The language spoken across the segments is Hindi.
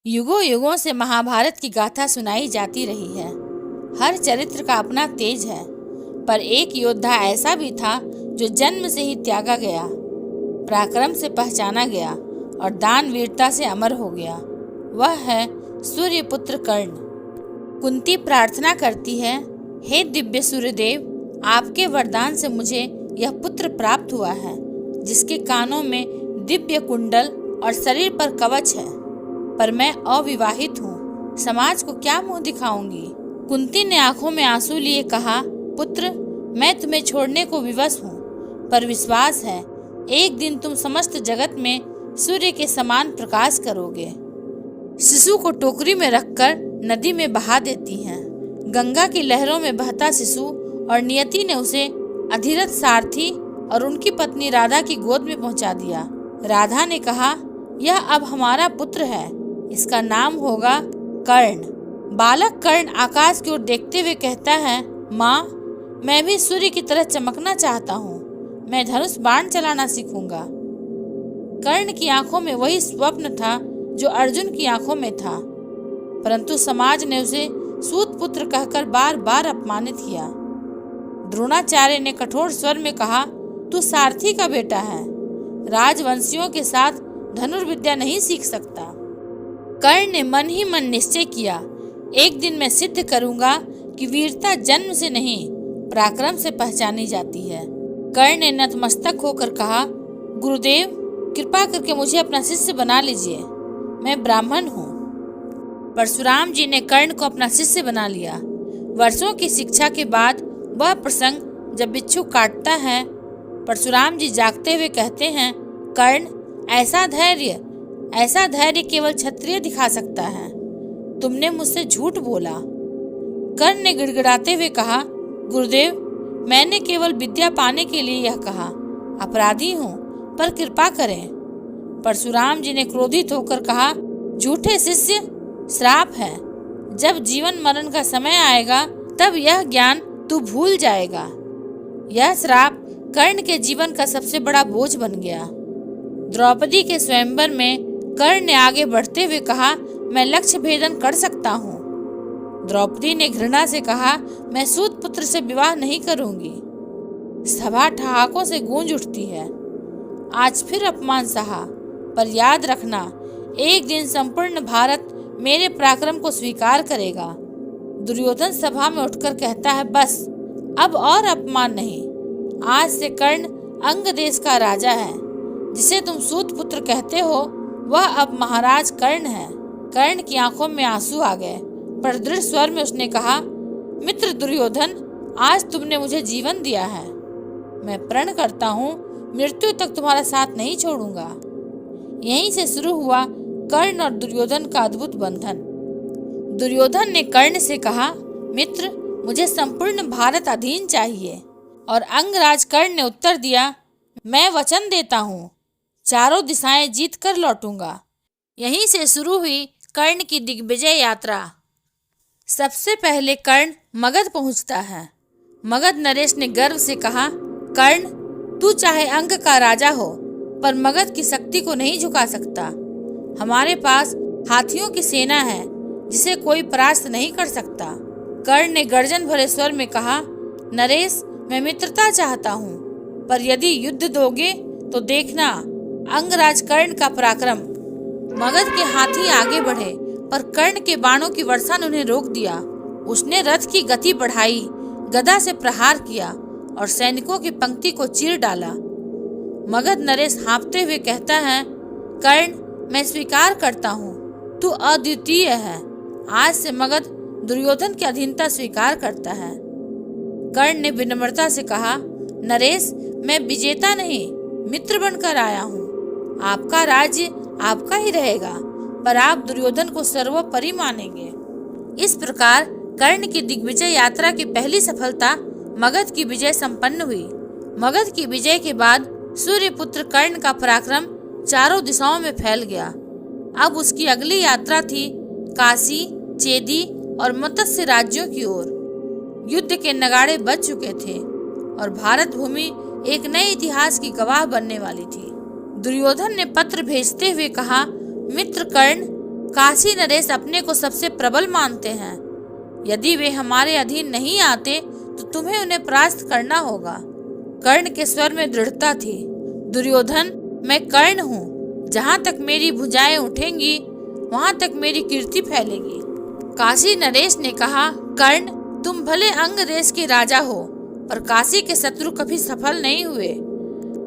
युगों युगों से महाभारत की गाथा सुनाई जाती रही है। हर चरित्र का अपना तेज है, पर एक योद्धा ऐसा भी था जो जन्म से ही त्यागा गया, पराक्रम से पहचाना गया और दान वीरता से अमर हो गया। वह है सूर्यपुत्र कर्ण। कुंती प्रार्थना करती है, हे दिव्य सूर्यदेव, आपके वरदान से मुझे यह पुत्र प्राप्त हुआ है, जिसके कानों में दिव्य कुंडल और शरीर पर कवच है। पर मैं अविवाहित हूँ, समाज को क्या मुंह दिखाऊंगी। कुंती ने आंखों में आंसू लिए कहा, पुत्र, मैं तुम्हें छोड़ने को विवश हूँ, पर विश्वास है एक दिन तुम समस्त जगत में सूर्य के समान प्रकाश करोगे। शिशु को टोकरी में रखकर नदी में बहा देती हैं। गंगा की लहरों में बहता शिशु और नियति ने उसे अधिरथ सारथी और उनकी पत्नी राधा की गोद में पहुंचा दिया। राधा ने कहा, यह अब हमारा पुत्र है, इसका नाम होगा कर्ण। बालक कर्ण आकाश की ओर देखते हुए कहता है, माँ, मैं भी सूर्य की तरह चमकना चाहता हूँ, मैं धनुष बाण चलाना सीखूंगा। कर्ण की आंखों में वही स्वप्न था जो अर्जुन की आंखों में था, परंतु समाज ने उसे सूत पुत्र कहकर बार बार अपमानित किया। द्रोणाचार्य ने कठोर स्वर में कहा, तू सारथी का बेटा है, राजवंशियों के साथ धनुर्विद्या नहीं सीख सकता। कर्ण ने मन ही मन निश्चय किया, एक दिन मैं सिद्ध करूंगा कि वीरता जन्म से नहीं पराक्रम से पहचानी जाती है। कर्ण ने नतमस्तक होकर कहा, गुरुदेव, कृपा करके मुझे अपना शिष्य बना लीजिए, मैं ब्राह्मण हूँ। परशुराम जी ने कर्ण को अपना शिष्य बना लिया। वर्षों की शिक्षा के बाद वह प्रसंग जब बिच्छू काटता है, परशुराम जी जागते हुए कहते हैं, कर्ण, ऐसा धैर्य केवल क्षत्रिय दिखा सकता है, तुमने मुझसे झूठ बोला। कर्ण ने गिड़गिड़ाते हुए कहा, गुरुदेव, मैंने केवल विद्या पाने के लिए यह कहा, अपराधी हूँ, पर कृपा करें। परशुराम जी ने क्रोधित होकर कहा, झूठे शिष्य, श्राप है, जब जीवन मरण का समय आएगा तब यह ज्ञान तू भूल जाएगा। यह श्राप कर्ण के जीवन का सबसे बड़ा बोझ बन गया। द्रौपदी के स्वयंवर में कर्ण ने आगे बढ़ते हुए कहा, मैं लक्ष्य भेदन कर सकता हूँ। द्रौपदी ने घृणा से कहा, मैं सूत पुत्र से विवाह नहीं करूंगी। सभा ठहाकों से गूंज उठती है। आज फिर अपमान सहा, पर याद रखना, एक दिन संपूर्ण भारत मेरे पराक्रम को स्वीकार करेगा। दुर्योधन सभा में उठकर कहता है, बस, अब और अपमान नहीं। आज से कर्ण अंग देश का राजा है, जिसे तुम सूत पुत्र कहते हो, वह अब महाराज कर्ण है। कर्ण की आंखों में आंसू आ गए, पर दृढ़ स्वर में उसने कहा, मित्र दुर्योधन, आज तुमने मुझे जीवन दिया है, मैं प्रण करता हूँ मृत्यु तक तुम्हारा साथ नहीं छोड़ूंगा। यहीं से शुरू हुआ कर्ण और दुर्योधन का अद्भुत बंधन। दुर्योधन ने कर्ण से कहा, मित्र, मुझे संपूर्ण भारत अधीन चाहिए, और अंगराज कर्ण ने उत्तर दिया, मैं वचन देता हूँ, चारों दिशाएं जीत कर लौटूंगा। यहीं से शुरू हुई कर्ण की दिग्विजय यात्रा। सबसे पहले कर्ण मगध पहुंचता है। मगध नरेश ने गर्व से कहा, कर्ण, तू चाहे अंग का राजा हो, पर मगध की शक्ति को नहीं झुका सकता। हमारे पास हाथियों की सेना है, जिसे कोई परास्त नहीं कर सकता। कर्ण ने गर्जन भरे स्वर में कहा, नरेश, मैं मित्रता चाहता हूँ, पर यदि युद्ध दोगे तो देखना अंगराज कर्ण का पराक्रम। मगध के हाथी आगे बढ़े, पर कर्ण के बाणों की वर्षा ने उन्हें रोक दिया। उसने रथ की गति बढ़ाई, गदा से प्रहार किया और सैनिकों की पंक्ति को चीर डाला। मगध नरेश हाँफते हुए कहता है, कर्ण, मैं स्वीकार करता हूँ, तू अद्वितीय है। आज से मगध दुर्योधन की अधीनता स्वीकार करता है। कर्ण ने विनम्रता से कहा, नरेश, मैं विजेता नहीं, मित्र बनकर आया हूँ। आपका राज्य आपका ही रहेगा, पर आप दुर्योधन को सर्वोपरि मानेंगे। इस प्रकार कर्ण की दिग्विजय यात्रा की पहली सफलता मगध की विजय संपन्न हुई। मगध की विजय के बाद सूर्यपुत्र कर्ण का पराक्रम चारों दिशाओं में फैल गया। अब उसकी अगली यात्रा थी काशी, चेदी और मत्स्य राज्यों की ओर। युद्ध के नगाड़े बज चुके थे और भारत भूमि एक नए इतिहास की गवाह बनने वाली थी। दुर्योधन ने पत्र भेजते हुए कहा, मित्र कर्ण, काशी नरेश अपने को सबसे प्रबल मानते हैं। यदि वे हमारे अधीन नहीं आते तो तुम्हें उन्हें परास्त करना होगा। कर्ण के स्वर में दृढ़ता थी। दुर्योधन, मैं कर्ण हूँ। जहाँ तक मेरी भुजाएं उठेंगी वहाँ तक मेरी कीर्ति फैलेगी। काशी नरेश ने कहा, कर्ण, तुम भले अंग देश के राजा हो, पर काशी के शत्रु कभी सफल नहीं हुए।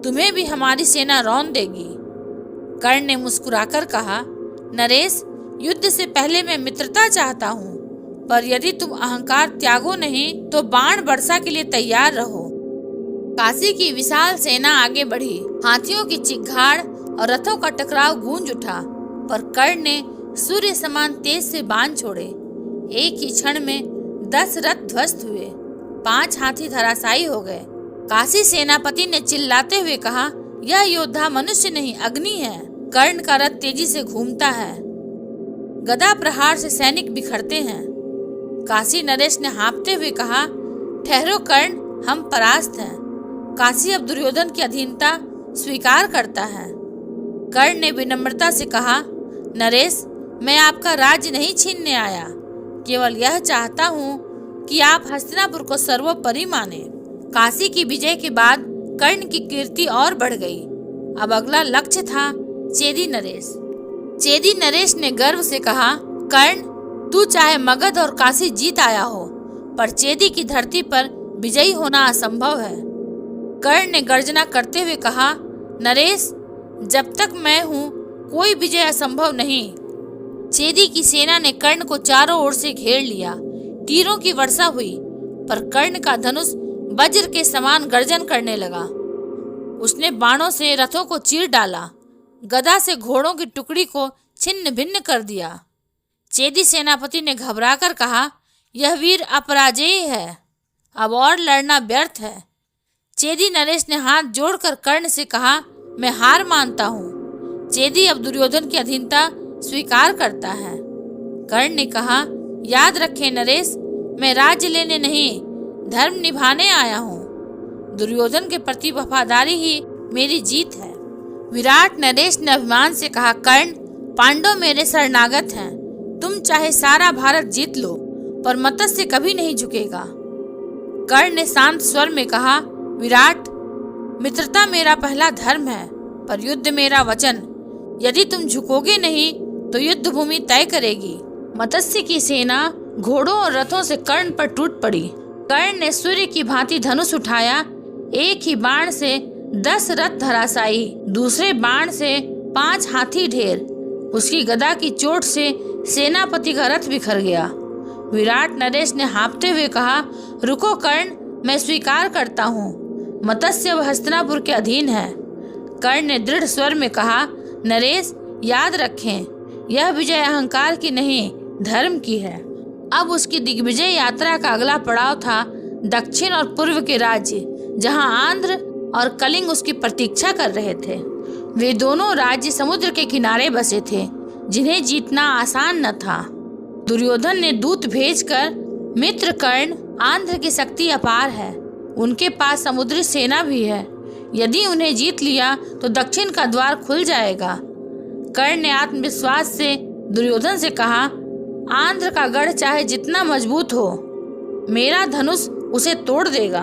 तुम्हें भी हमारी सेना रौंद देगी। कर्ण ने मुस्कुराकर कहा, नरेश, युद्ध से पहले मैं मित्रता चाहता हूँ, पर यदि तुम अहंकार त्यागो नहीं तो बाण वर्षा के लिए तैयार रहो। काशी की विशाल सेना आगे बढ़ी। हाथियों की चिघाड़ और रथों का टकराव गूंज उठा, पर कर्ण ने सूर्य समान तेज से बाण छोड़े। एक ही क्षण में 10 रथ ध्वस्त हुए, 5 हाथी धराशायी हो गए। काशी सेनापति ने चिल्लाते हुए कहा, यह योद्धा मनुष्य नहीं, अग्नि है। कर्ण का रथ तेजी से घूमता है। गदा प्रहार से सैनिक बिखरते हैं। काशी नरेश ने हाँफते हुए कहा, ठहरो कर्ण, हम परास्त हैं। काशी अब दुर्योधन की अधीनता स्वीकार करता है। कर्ण ने विनम्रता से कहा, नरेश, मैं आपका राज्य नहीं छीनने आया, केवल यह चाहता हूँ कि आप हस्तिनापुर को सर्वोपरि माने। काशी की विजय के बाद कर्ण की कीर्ति और बढ़ गई। अब अगला लक्ष्य था चेदी नरेश। चेदी नरेश ने गर्व से कहा, कर्ण, तू चाहे मगध और काशी जीत आया हो, पर चेदी की धरती पर विजयी होना असंभव है। कर्ण ने गर्जना करते हुए कहा, नरेश, जब तक मैं हूँ कोई विजय असंभव नहीं। चेदी की सेना ने कर्ण को चारों ओर से घेर लिया। तीरों की वर्षा हुई, पर कर्ण का धनुष वज्र के समान गर्जन करने लगा। उसने बाणों से रथों को चीर डाला, गदा से घोड़ों की टुकड़ी को छिन्न भिन्न कर दिया। चेदी सेनापति ने घबराकर कहा, यह वीर अपराजेय है, अब और लड़ना व्यर्थ है। चेदी नरेश ने हाथ जोड़कर कर्ण से कहा, मैं हार मानता हूँ। चेदी अब दुर्योधन की अधीनता स्वीकार करता है। कर्ण ने कहा, याद रखें नरेश, मैं राज्य लेने नहीं, धर्म निभाने आया हूँ। दुर्योधन के प्रति वफादारी ही मेरी जीत है। विराट नरेश ने अभिमान से कहा, कर्ण, पांडव मेरे शरणागत हैं। तुम चाहे सारा भारत जीत लो, पर मत्स्य कभी नहीं झुकेगा। कर्ण ने शांत स्वर में कहा, विराट, मित्रता मेरा पहला धर्म है, पर युद्ध मेरा वचन। यदि तुम झुकोगे नहीं तो युद्ध भूमि तय करेगी। मत्स्य की सेना घोड़ों और रथों से कर्ण पर टूट पड़ी। कर्ण ने सूर्य की भांति धनुष उठाया। एक ही बाण से 10 रथ धराशायी, दूसरे बाण से 5 हाथी ढेर। उसकी गदा की चोट से सेनापति का रथ बिखर गया। विराट नरेश ने हाँफते हुए कहा, रुको कर्ण, मैं स्वीकार करता हूँ, मत्स्य व हस्तिनापुर के अधीन है। कर्ण ने दृढ़ स्वर में कहा, नरेश, याद रखें, यह विजय अहंकार की नहीं, धर्म की है। अब उसकी दिग्विजय यात्रा का अगला पड़ाव था दक्षिण और पूर्व के राज्य, जहां आंध्र और कलिंग उसकी प्रतीक्षा कर रहे थे। वे दोनों राज्य समुद्र के किनारे बसे थे, जिन्हें जीतना आसान न था। दुर्योधन ने दूत भेजकर, मित्र कर्ण, आंध्र की शक्ति अपार है, उनके पास समुद्री सेना भी है। यदि उन्हें जीत लिया तो दक्षिण का द्वार खुल जाएगा। कर्ण ने आत्मविश्वास से दुर्योधन से कहा, आंध्र का गढ़ चाहे जितना मजबूत हो, मेरा धनुष उसे तोड़ देगा।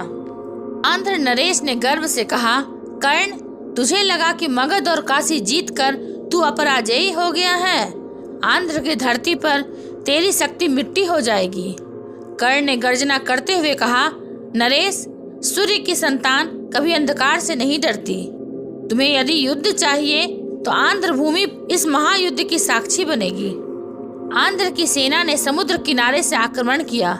आंध्र नरेश ने गर्व से कहा, कर्ण, तुझे लगा कि मगध और काशी जीतकर तू अपराजयी हो गया है। आंध्र की धरती पर तेरी शक्ति मिट्टी हो जाएगी। कर्ण ने गर्जना करते हुए कहा, नरेश, सूर्य की संतान कभी अंधकार से नहीं डरती। तुम्हें यदि युद्ध चाहिए तो आंध्र भूमि इस महायुद्ध की साक्षी बनेगी। आंध्र की सेना ने समुद्र किनारे से आक्रमण किया।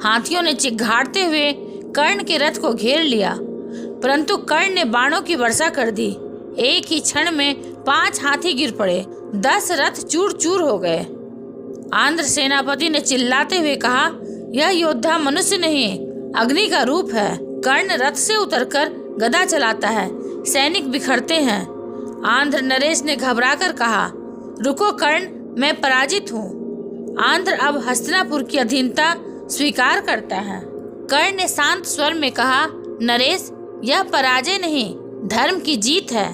हाथियों ने चिघाड़ते हुए कर्ण के रथ को घेर लिया, परंतु कर्ण ने बाणों की वर्षा कर दी। एक ही क्षण में 5 हाथी गिर पड़े, 10 रथ चूर चूर हो गए। आंध्र सेनापति ने चिल्लाते हुए कहा, यह योद्धा मनुष्य नहीं, अग्नि का रूप है। कर्ण रथ से उतरकर गदा चलाता है, सैनिक बिखरते हैं। आंध्र नरेश ने घबराकर कहा, रुको कर्ण, मैं पराजित हूँ। आंध्र अब हस्तिनापुर की अधीनता स्वीकार करता है। कर्ण ने शांत स्वर में कहा, नरेश, यह पराजय नहीं, धर्म की जीत है।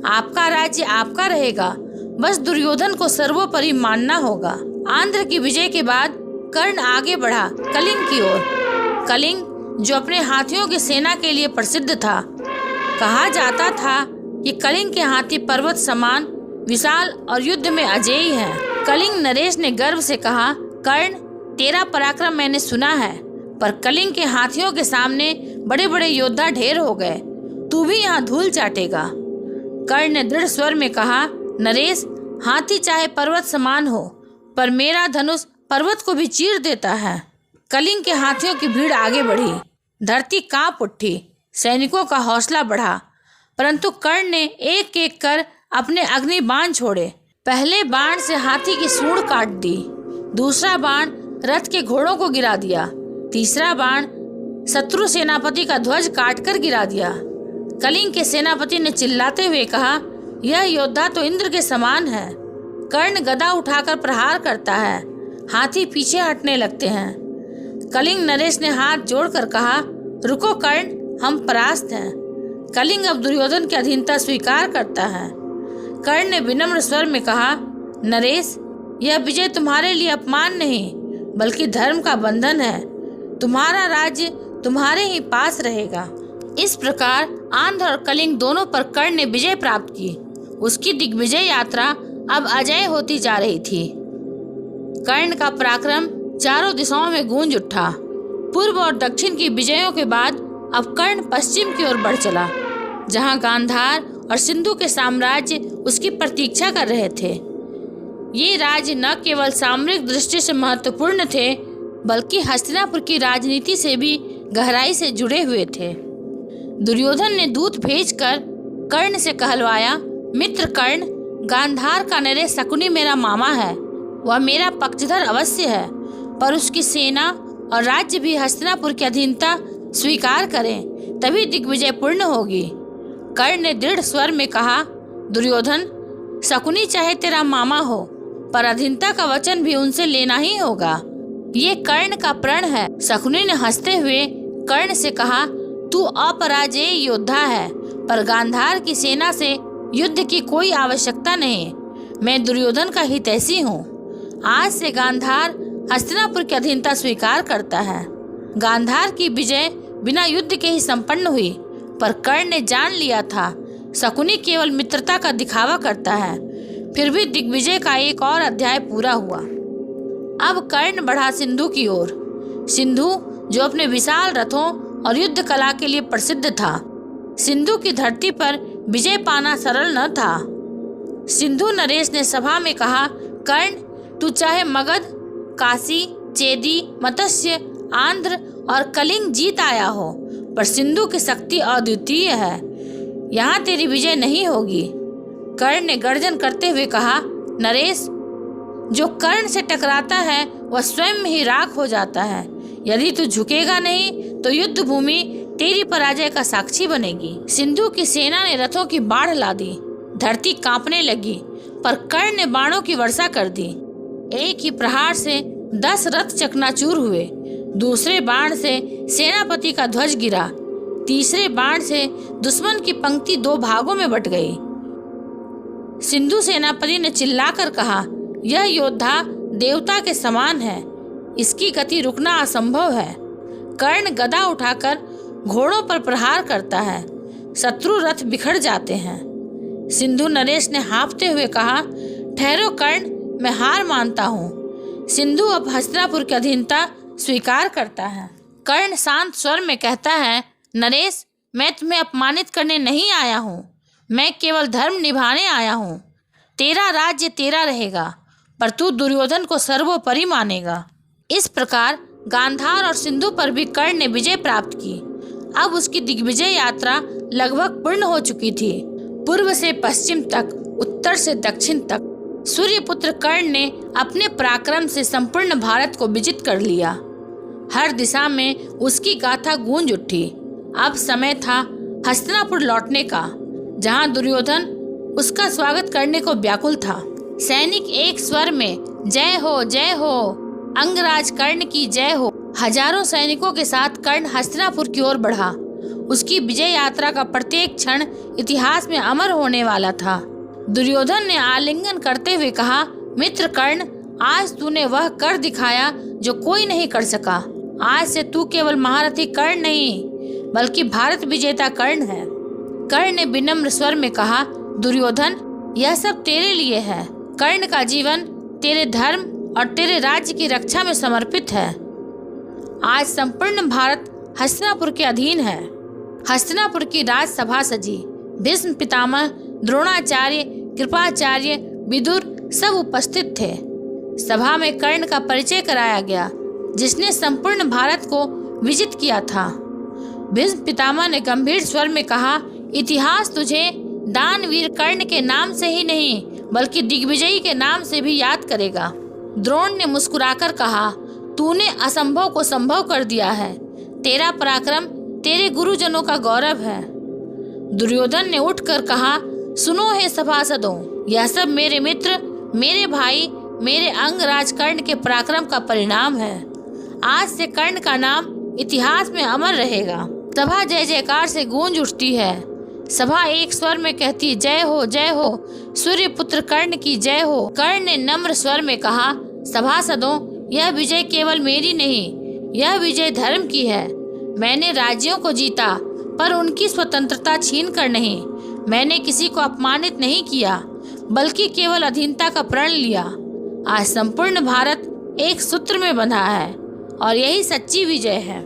आपका राज्य आपका रहेगा, बस दुर्योधन को सर्वोपरि मानना होगा। आंध्र की विजय के बाद कर्ण आगे बढ़ा कलिंग की ओर। कलिंग जो अपने हाथियों की सेना के लिए प्रसिद्ध था। कहा जाता था कि कलिंग के हाथी पर्वत समान विशाल और युद्ध में अजेय हैं। कलिंग नरेश ने गर्व से कहा, कर्ण, तेरा पराक्रम मैंने सुना है, पर कलिंग के हाथियों के सामने बड़े बड़े योद्धा ढेर हो गए, तू भी यहाँ धूल चाटेगा। कर्ण ने दृढ़ स्वर में कहा, नरेश, हाथी चाहे पर्वत समान हो, पर मेरा धनुष पर्वत को भी चीर देता है। कलिंग के हाथियों की भीड़ आगे बढ़ी। धरती कांप उठी, सैनिकों का हौसला बढ़ा, परंतु कर्ण ने एक एक कर अपने अग्नि बाण छोड़े। पहले बाण से हाथी की सूंड काट दी, दूसरा बाण रथ के घोड़ों को गिरा दिया, तीसरा बाण शत्रु सेनापति का ध्वज काटकर गिरा दिया। कलिंग के सेनापति ने चिल्लाते हुए कहा, यह योद्धा तो इंद्र के समान है। कर्ण गदा उठाकर प्रहार करता है, हाथी पीछे हटने लगते हैं। कलिंग नरेश ने हाथ जोड़कर कहा, रुको कर्ण, हम परास्त हैं। कलिंग अब दुर्योधन की अधीनता स्वीकार करता है। कर्ण ने विनम्र स्वर में कहा, नरेश, यह विजय तुम्हारे लिए अपमान नहीं, बल्कि धर्म का बंधन है। तुम्हारा राज्य तुम्हारे ही पास रहेगा। इस प्रकार आंध्र और कलिंग दोनों पर कर्ण ने विजय प्राप्त की। उसकी दिग्विजय यात्रा अब अजेय होती जा रही थी। कर्ण का पराक्रम चारों दिशाओं में गूंज उठा। पूर्व और दक्षिण की विजयों के बाद अब कर्ण पश्चिम की ओर बढ़ चला, जहां गांधार और सिंधु के साम्राज्य उसकी प्रतीक्षा कर रहे थे। ये राज्य न केवल सामरिक दृष्टि से महत्वपूर्ण थे, बल्कि हस्तिनापुर की राजनीति से भी गहराई से जुड़े हुए थे। दुर्योधन ने दूत भेजकर कर्ण से कहलवाया, मित्र कर्ण, गांधार का नरेश शकुनी मेरा मामा है। वह मेरा पक्षधर अवश्य है, पर उसकी सेना और राज्य भी हस्तिनापुर की अधीनता स्वीकार करें, तभी दिग्विजय पूर्ण होगी। कर्ण ने दृढ़ स्वर में कहा, दुर्योधन, शकुनी चाहे तेरा मामा हो, पर अधीनता का वचन भी उनसे लेना ही होगा। ये कर्ण का प्रण है। शकुनी ने हंसते हुए कर्ण से कहा, तू अपराजेय योद्धा है, पर गांधार की सेना से युद्ध की कोई आवश्यकता नहीं। मैं दुर्योधन का हितैषी हूँ। आज से गांधार हस्तिनापुर की अधीनता स्वीकार करता है। गांधार की विजय बिना युद्ध के ही संपन्न हुई, पर कर्ण ने जान लिया था शकुनी केवल मित्रता का दिखावा करता है। फिर भी दिग्विजय का एक और अध्याय पूरा हुआ। अब कर्ण बढ़ा सिंधु की ओर। सिंधु जो अपने विशाल रथों और युद्ध कला के लिए प्रसिद्ध था। सिंधु की धरती पर विजय पाना सरल न था। सिंधु नरेश ने सभा में कहा, कर्ण, तू चाहे मगध, काशी, चेदी, मत्स्य, आंध्र और कलिंग जीत आया हो, पर सिंधु की शक्ति अद्वितीय है। यहाँ तेरी विजय नहीं होगी। कर्ण ने गर्जन करते हुए कहा, नरेश, जो कर्ण से टकराता है वह स्वयं ही राख हो जाता है। यदि तू झुकेगा नहीं तो युद्ध भूमि तेरी पराजय का साक्षी बनेगी। सिंधु की सेना ने रथों की बाढ़ ला दी। धरती कांपने लगी, पर कर्ण ने बाणों की वर्षा कर दी। एक ही प्रहार से 10 रथ चकनाचूर हुए। दूसरे बाण से सेनापति का ध्वज गिरा। तीसरे बाण से दुश्मन की पंक्ति 2 भागों में बट गई। सिंधु सेनापति ने चिल्लाकर कहा, यह योद्धा देवता के समान है, इसकी गति रुकना असंभव है। कर्ण गदा उठाकर घोड़ों पर प्रहार करता है। शत्रु रथ बिखर जाते हैं। सिंधु नरेश ने हाँफते हुए कहा, ठहरो कर्ण, मैं हार मानता हूँ। सिंधु अब हस्तिनापुर की अधीनता स्वीकार करता है। कर्ण शांत स्वर में कहता है, नरेश, मैं तुम्हें अपमानित करने नहीं आया हूँ, मैं केवल धर्म निभाने आया हूँ। तेरा राज्य तेरा रहेगा, पर तू दुर्योधन को सर्वोपरि मानेगा। इस प्रकार गांधार और सिंधु पर भी कर्ण ने विजय प्राप्त की। अब उसकी दिग्विजय यात्रा लगभग पूर्ण हो चुकी थी। पूर्व से पश्चिम तक, उत्तर से दक्षिण तक सूर्यपुत्र कर्ण ने अपने पराक्रम से संपूर्ण भारत को विजित कर लिया। हर दिशा में उसकी गाथा गूंज उठी। अब समय था हस्तिनापुर लौटने का, जहां दुर्योधन उसका स्वागत करने को व्याकुल था। सैनिक एक स्वर में जय हो, अंगराज कर्ण की जय हो। हजारों सैनिकों के साथ कर्ण हस्तिनापुर की ओर बढ़ा। उसकी विजय यात्रा का प्रत्येक क्षण इतिहास में अमर होने वाला था। दुर्योधन ने आलिंगन करते हुए कहा, मित्र कर्ण, आज तूने वह कर दिखाया जो कोई नहीं कर सका। आज से तू केवल महारथी कर्ण नहीं बल्कि भारत विजेता कर्ण है। कर्ण ने विनम्र स्वर में कहा, दुर्योधन, यह सब तेरे लिए है। कर्ण का जीवन तेरे धर्म और तेरे राज्य की रक्षा में समर्पित है। आज संपूर्ण भारत हस्तिनापुर के अधीन है। हस्तिनापुर की राजसभा सजी। भीष्म पितामह, द्रोणाचार्य, कृपाचार्य, विदुर सब उपस्थित थे। सभा में कर्ण का परिचय कराया गया, जिसने संपूर्ण भारत को विजित किया था। भीष्म पितामह ने गंभीर स्वर में कहा, इतिहास तुझे दानवीर कर्ण के नाम से ही नहीं बल्कि दिग्विजयी के नाम से भी याद करेगा। द्रोण ने मुस्कुराकर कहा, तूने असंभव को संभव कर दिया है। तेरा पराक्रम तेरे गुरुजनों का गौरव है। दुर्योधन ने उठकर कहा, सुनो हे सभासदों, यह सब मेरे मित्र, मेरे भाई, मेरे अंगराज कर्ण के पराक्रम का परिणाम है। आज से कर्ण का नाम इतिहास में अमर रहेगा। सभा जय जयकार से गूंज उठती है। सभा एक स्वर में कहती, जय हो, जय हो, सूर्य पुत्र कर्ण की जय हो। कर्ण ने नम्र स्वर में कहा, सभासदों, यह विजय केवल मेरी नहीं, यह विजय धर्म की है। मैंने राज्यों को जीता पर उनकी स्वतंत्रता छीन कर नहीं। मैंने किसी को अपमानित नहीं किया बल्कि केवल अधीनता का प्रण लिया। आज संपूर्ण भारत एक सूत्र में बंधा है और यही सच्ची विजय है।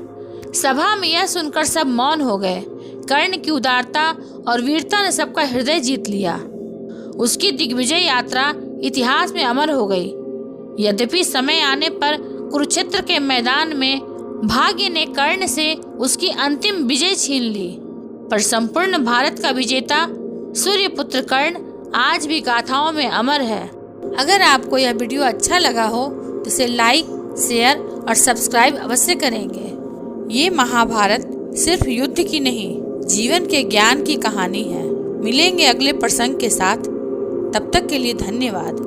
सभा में यह सुनकर सब मौन हो गए। कर्ण की उदारता और वीरता ने सबका हृदय जीत लिया। उसकी दिग्विजय यात्रा इतिहास में अमर हो गई। यद्यपि समय आने पर कुरुक्षेत्र के मैदान में भाग्य ने कर्ण से उसकी अंतिम विजय छीन ली, पर संपूर्ण भारत का विजेता सूर्यपुत्र कर्ण आज भी गाथाओं में अमर है। अगर आपको यह वीडियो अच्छा लगा हो तो इसे लाइक, शेयर और सब्सक्राइब अवश्य करेंगे। ये महाभारत सिर्फ युद्ध की नहीं, जीवन के ज्ञान की कहानी है। मिलेंगे अगले प्रसंग के साथ, तब तक के लिए धन्यवाद।